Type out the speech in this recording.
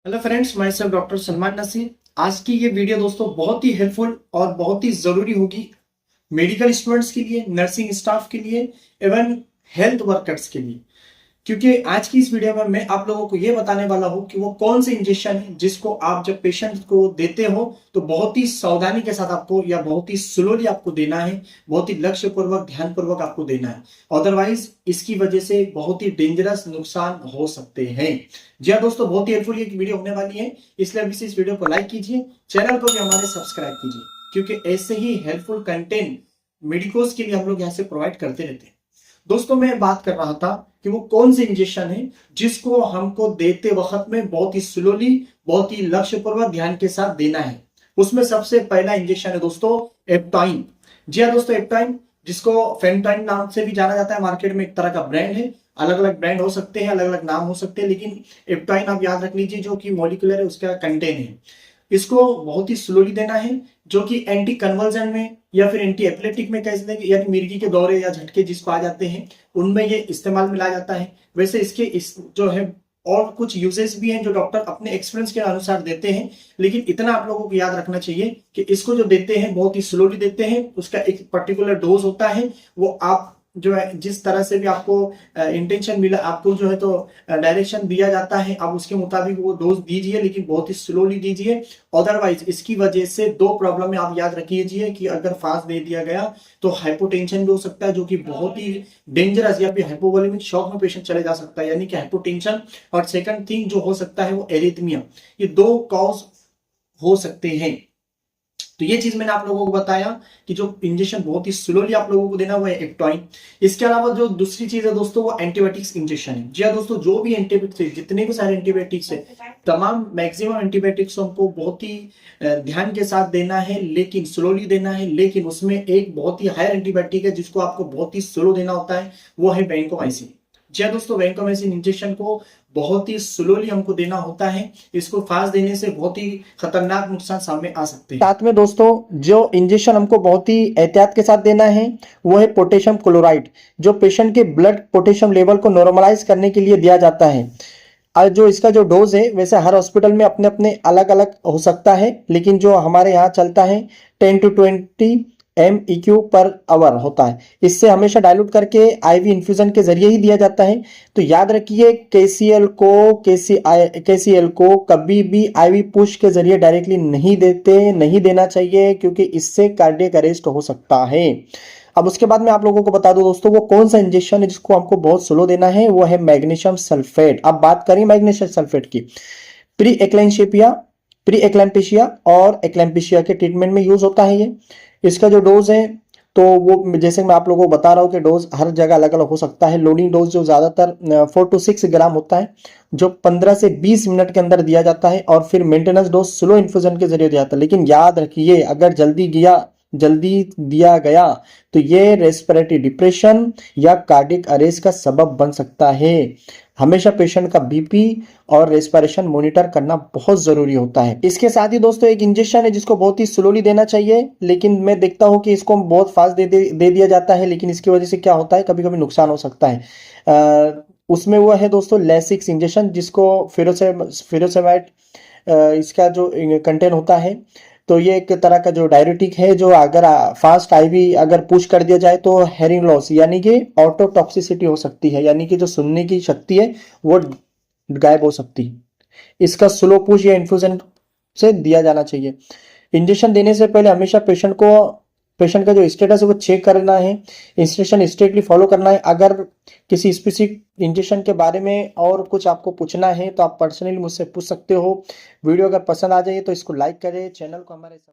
Hello friends, मैं सब doctor Salman Naseer. आज की ये वीडियो दोस्तों बहुत ही हेल्पफुल और बहुत ही जरूरी होगी मेडिकल स्टूडेंट्स के लिए, नर्सिंग स्टाफ के लिए, एवं हेल्थ वर्कर्स के लिए। क्योंकि आज की इस वीडियो में मैं आप लोगों को यह बताने वाला हूं कि वो कौन से इंजेक्शन है जिसको आप जब पेशेंट को देते हो तो बहुत ही सावधानी के साथ आपको या बहुत ही स्लोली आपको देना है, बहुत ही लक्ष्य पूर्वक ध्यान पूर्वक आपको देना है। अदरवाइज इसकी वजह से बहुत ही डेंजरस नुकसान हो सकते हैं। जी हाँ दोस्तों, बहुत ही हेल्पफुल एक वीडियो होने वाली है, इसलिए अभी से इस वीडियो को लाइक कीजिए, चैनल को भी हमारे सब्सक्राइब कीजिए, क्योंकि ऐसे ही हेल्पफुल कंटेंट मेडिकोस के लिए हम लोग यहाँ से प्रोवाइड करते रहते हैं। दोस्तों, मैं बात कर रहा था कि वो कौन से इंजेक्शन है जिसको हमको देते वक्त में बहुत ही स्लोली, बहुत ही लक्ष्यपूर्वक ध्यान के साथ देना है। उसमें सबसे पहला इंजेक्शन है दोस्तों एप्टाइन। जी हाँ दोस्तों, एप्टाइन जिसको फेंटाइन नाम से भी जाना जाता है, मार्केट में एक तरह का ब्रांड है। अलग अलग ब्रांड हो सकते हैं, अलग अलग नाम हो सकते हैं, लेकिन एप्टाइन आप याद रख लीजिए, जो कि मॉलिक्यूलर है उसका कंटेन है। इसको बहुत ही स्लोली देना है, जो कि एंटी कन्वर्जन में या फिर एंटी एपिलेप्टिक में कह सकते हैं, यानी मिर्गी के दौरे या झटके जिसको आ जाते हैं उनमें ये इस्तेमाल में लाया जाता है। वैसे इसके इस जो है और कुछ यूजेस भी हैं जो डॉक्टर अपने एक्सपीरियंस के अनुसार देते हैं, लेकिन इतना आप लोगों को याद रखना चाहिए कि इसको जो देते हैं बहुत ही स्लोली देते हैं। उसका एक पर्टिकुलर डोज होता है, वो आप जो है जिस तरह से भी आपको इंटेंशन मिला, आपको जो है तो डायरेक्शन दिया जाता है, आप उसके मुताबिक वो डोज दीजिए, लेकिन बहुत ही स्लोली दीजिए। अदरवाइज इसकी वजह से दो प्रॉब्लम में आप याद रखिए कि अगर फास्ट दे दिया गया तो हाइपोटेंशन भी हो सकता है, जो कि बहुत ही डेंजरस, या फिर हाइपोवोलेमिक शॉक में पेशेंट चले जा सकता है, यानी कि हाइपोटेंशन। और सेकंड थिंग जो हो सकता है वो एरिथमिया। ये दो कॉज हो सकते हैं। तो ये चीज मैंने आप लोगों को बताया कि जो इंजेक्शन बहुत ही स्लोली आप लोगों को देना वो है एप्टाइन। इसके अलावा जो दूसरी चीज है दोस्तों वो एंटीबायोटिक्स इंजेक्शन है। जी हाँ दोस्तों, जो भी एंटीबायोटिक्स, जितने भी सारे एंटीबायोटिक्स है, तमाम मैक्सिमम एंटीबायोटिक्स हमको बहुत ही ध्यान के साथ देना है, लेकिन स्लोली देना है। लेकिन उसमें एक बहुत ही हायर एंटीबायोटिक है जिसको आपको बहुत ही स्लो देना होता है, वो है वैंकोमाइसिन। जी हाँ दोस्तों, वैंकोमाइसिन इंजेक्शन को बहुत ही स्लोली हमको देना होता है। इसको फास्ट देने से बहुत ही खतरनाक नुकसान सामने आ सकते हैं। साथ में दोस्तों जो इंजेक्शन हमको बहुत ही एहतियात के साथ देना है वो है पोटेशियम क्लोराइड, जो पेशेंट के ब्लड पोटेशियम लेवल को नॉर्मलाइज करने के लिए दिया जाता है। और जो इसका जो डोज है वैसे हर हॉस्पिटल में अपने अपने अलग अलग हो सकता है, लेकिन जो हमारे यहाँ चलता है 10 to 20 MEQ पर आवर होता है। इससे हमेशा डाइल्यूट करके आईवी इन्फ्यूजन के जरिए ही दिया जाता है। तो याद रखिए केसीएल को कभी भी आईवी पुश के जरिए डायरेक्टली नहीं देना चाहिए, क्योंकि इससे कार्डियक अरेस्ट हो सकता है। अब उसके बाद में आप लोगों को बता दो दोस्तों वो कौन सा इंजेक्शन है जिसको हमको बहुत स्लो देना है, वो है मैग्नीशियम सल्फेट। अब बात करें मैग्नीशियम सल्फेट की, प्री एक्लैम्पेशिया प्री एक्लैम्पेशिया और एक्लैम्पेशिया के ट्रीटमेंट में यूज होता है ये। इसका जो डोज है तो वो जैसे मैं आप लोगों को बता रहा हूँ कि डोज हर जगह अलग अलग हो सकता है। लोडिंग डोज जो ज्यादातर 4 to 6 ग्राम होता है, जो 15 से 20 मिनट के अंदर दिया जाता है, और फिर मेंटेनेंस डोज स्लो इन्फ्यूजन के जरिए दिया जाता है। लेकिन याद रखिए अगर जल्दी दिया गया तो ये रेस्पिरेटरी डिप्रेशन या कार्डियक अरेस्ट का सबब बन सकता है। हमेशा पेशेंट का बीपी और रेस्पिरेशन मॉनिटर करना बहुत जरूरी होता है। इसके साथ ही दोस्तों एक इंजेक्शन है जिसको बहुत ही स्लोली देना चाहिए, लेकिन मैं देखता हूं कि इसको बहुत फास्ट दे दिया जाता है, लेकिन इसकी वजह से क्या होता है, कभी कभी नुकसान हो सकता है। उसमें वो है दोस्तों लेसिक्स इंजेक्शन, जिसको फिरोसेमाइड इसका जो कंटेंट होता है। तो ये एक तरह का जो डायरेटिक है, जो अगर फास्ट आईवी अगर पुश कर दिया जाए तो हेयरिंग लॉस यानी कि ऑटोटॉक्सिसिटी हो सकती है, यानी कि जो सुनने की शक्ति है वो गायब हो सकती है। इसका स्लो पुश या इन्फ्यूजन से दिया जाना चाहिए। इंजेक्शन देने से पहले हमेशा पेशेंट का जो स्टेटस है वो चेक करना है, इंस्ट्रक्शन स्ट्रिक्टली फॉलो करना है। अगर किसी स्पेसिफिक इंजेक्शन के बारे में और कुछ आपको पूछना है तो आप पर्सनली मुझसे पूछ सकते हो। वीडियो अगर पसंद आ जाए तो इसको लाइक करें, चैनल को हमारे